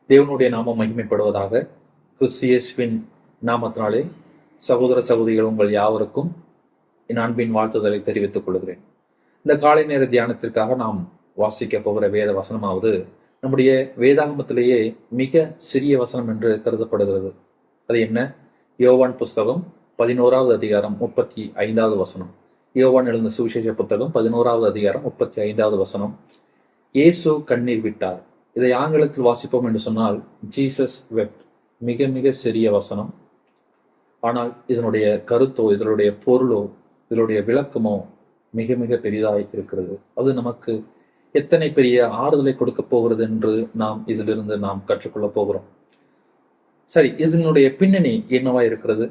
தேவனுடைய நாமம் மகிமைப்படுவதாக. கிறிஸ்தியேசுவின் நாமத்தினாலே சகோதர சகோதரிகள் உங்கள் யாவருக்கும் என் அன்பின் வாழ்த்துதலை தெரிவித்துக் கொள்கிறேன். இந்த காலை நேர தியானத்திற்காக நாம் வாசிக்க போகிற வேத வசனமாவது நம்முடைய வேதாகமத்திலேயே மிக சிறிய வசனம் என்று கருதப்படுகிறது. அது என்ன? யோவான் புஸ்தகம் 11வது அதிகாரம் 35வது வசனம். யோவான் எழுந்த சுவிசேஷ புத்தகம் 11வது அதிகாரம் 35வது வசனம். இயேசு கண்ணீர் விட்டார். இதை ஆங்கிலத்தில் வாசிப்போம் என்று சொன்னால் ஜீசஸ் வெப்ட். மிக மிக சிறிய வசனம். ஆனால் இதனுடைய கருத்தோ, இதனுடைய பொருளோ, இதனுடைய விளக்கமோ மிக மிக பெரிதாய் இருக்கிறது. அது நமக்கு எத்தனை பெரிய ஆறுதலை கொடுக்க போகிறது என்று நாம் இதிலிருந்து நாம் கற்றுக்கொள்ள போகிறோம். சரி, இதனுடைய பின்னணி என்னவா இருக்கிறது?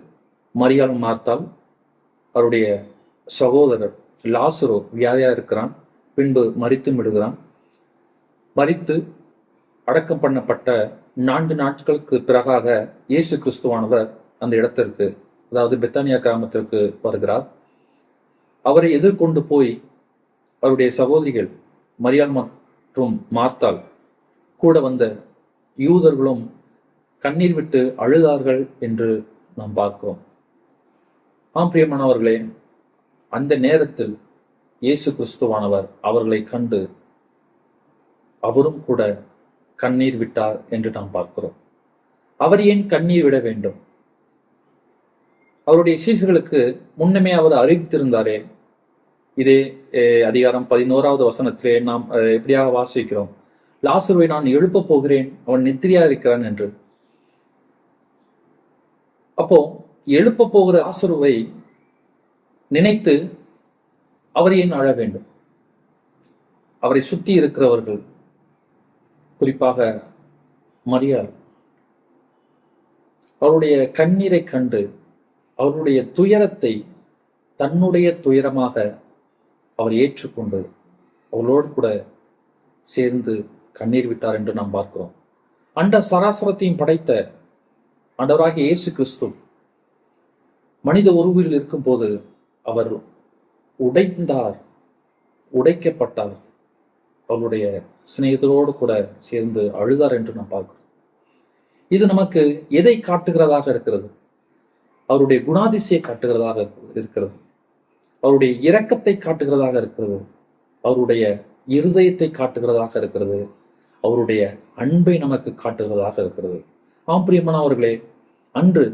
மரியாள் மார்த்தாள், அவருடைய சகோதரர் லாசரு வியாதியா இருக்கிறான். பின்பு மரித்து விடுகிறான். மரித்து அடக்கம் பண்ணப்பட்ட 4 நாட்களுக்கு பிறகாக இயேசு கிறிஸ்துவானவர் அந்த இடத்திற்கு, அதாவது பெத்தானியா கிராமத்திற்கு வருகிறார். அவரை எதிர்கொண்டு போய் அவருடைய சகோதரிகள் மரியாள் மற்றும் மார்த்தாள் கூட வந்த யூதர்களும் கண்ணீர் விட்டு அழுதார்கள் என்று நாம் பார்க்கிறோம். ஆம் பிரியமானவர்களே, அந்த நேரத்தில் இயேசு கிறிஸ்துவானவர் அவர்களை கண்டு அவரும் கூட கண்ணீர் விட்டார் என்று நாம் பார்க்கிறோம். அவர் ஏன் கண்ணீர் விட வேண்டும்? அவருடைய சீஷர்களுக்கு முன்னமே அவர் அறிவித்திருந்தாரே. இதே அதிகாரம் 11வது வசனத்திலே நாம் எப்படியாக வாசிக்கிறோம், லாசருவை நான் எழுப்ப போகிறேன், அவன் நித்திரையா இருக்கிறான் என்று. அப்போ எழுப்ப போகிற லாசருவை நினைத்து அவர் ஏன் அழ வேண்டும்? அவரை சுத்தி இருக்கிறவர்கள், குறிப்பாக மரியாள், அவருடைய கண்ணீரை கண்டு அவருடைய துயரத்தை தன்னுடைய துயரமாக அவர் ஏற்றுக்கொண்டு அவளோடு கூட சேர்ந்து கண்ணீர் விட்டார் என்று நாம் பார்க்கிறோம். அந்த சராசரத்தையும் படைத்த ஆண்டவராகிய இயேசு கிறிஸ்து மனித உருவில் இருக்கும் போது அவர் உடைந்தார், உடைக்கப்பட்டார். அவருடைய சிநேகிதரோடு கூட சேர்ந்து அழுதார் என்று நாம் பார்க்கிறோம். இது நமக்கு எதை காட்டுகிறதாக இருக்கிறது? அவருடைய குணாதிசையை காட்டுகிறதாக இருக்கிறது. அவருடைய இரக்கத்தை காட்டுகிறதாக இருக்கிறது. அவருடைய இருதயத்தை காட்டுகிறதாக இருக்கிறது. அவருடைய அன்பை நமக்கு காட்டுகிறதாக இருக்கிறது. ஆம் பிரியமானவர்களே, அன்று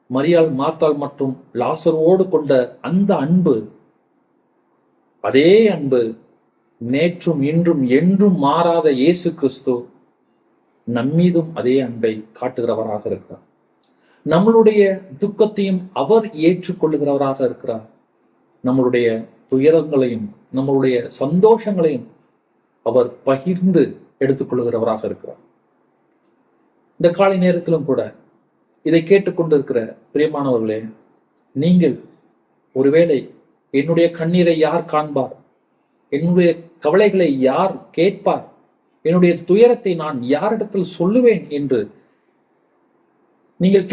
மரியாள் மார்த்தாள் மற்றும் லாசரோடு கொண்ட அந்த அன்பு, அதே அன்பு நேற்றும் இன்றும் என்றும் மாறாத இயேசு கிறிஸ்து நம்மீதும் அதே அன்பை காட்டுகிறவராக இருக்கிறார். நம்மளுடைய துக்கத்தையும் அவர் ஏற்றுக்கொள்ளுகிறவராக இருக்கிறார். நம்மளுடைய துயரங்களையும் நம்மளுடைய சந்தோஷங்களையும் அவர் பகிர்ந்து எடுத்துக்கொள்ளுகிறவராக இருக்கிறார். இந்த காலை நேரத்திலும் கூட இதை கேட்டுக்கொண்டிருக்கிற பிரியமானவர்களே, நீங்கள் ஒருவேளை என்னுடைய கண்ணீரை யார் காண்பார், என்னுடைய கவலைகளை யார் கேட்பார், என்னுடைய துயரத்தை நான் யாரிடத்தில் சொல்லுவேன் என்று நீங்கள்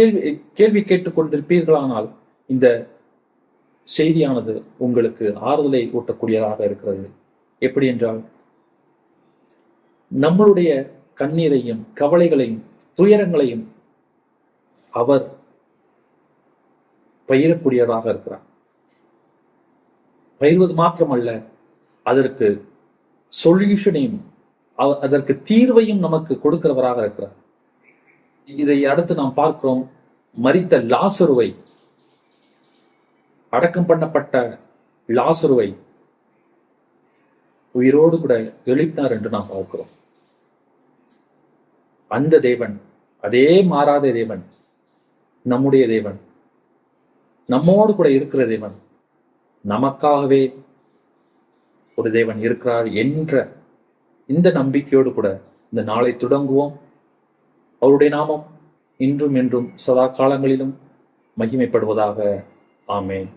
கேள்வி கேட்டுக்கொண்டிருப்பீர்களானால் இந்த செய்தியானது உங்களுக்கு ஆறுதலை ஊட்டக்கூடியதாக இருக்கிறது. எப்படி என்றால், நம்மளுடைய கண்ணீரையும் கவலைகளையும் துயரங்களையும் அவர் பயிரக்கூடியதாக இருக்கிறார். பயிர்வது மாத்திரமல்ல, அதற்கு சொல்யூஷனையும் அதற்கு தீர்வையும் நமக்கு கொடுக்கிறவராக இருக்கிறார். இதை அடுத்து நாம் பார்க்கிறோம், மரித்த லாசருவை, அடக்கம் பண்ணப்பட்ட லாசருவை உயிரோடு கூட எழுப்பினார் என்று நாம் பார்க்கிறோம். அந்த தேவன், அதே மாறாத தேவன், நம்முடைய தேவன், நம்மோடு கூட இருக்கிற தேவன், நமக்காகவே ஒரு தேவன் இருக்கிறார் என்ற இந்த நம்பிக்கையோடு கூட இந்த நாளை தொடங்குவோம். அவருடைய நாமம் இன்றும் என்றும் சதா காலங்களிலும் மகிமைப்படுவதாக. ஆமென்.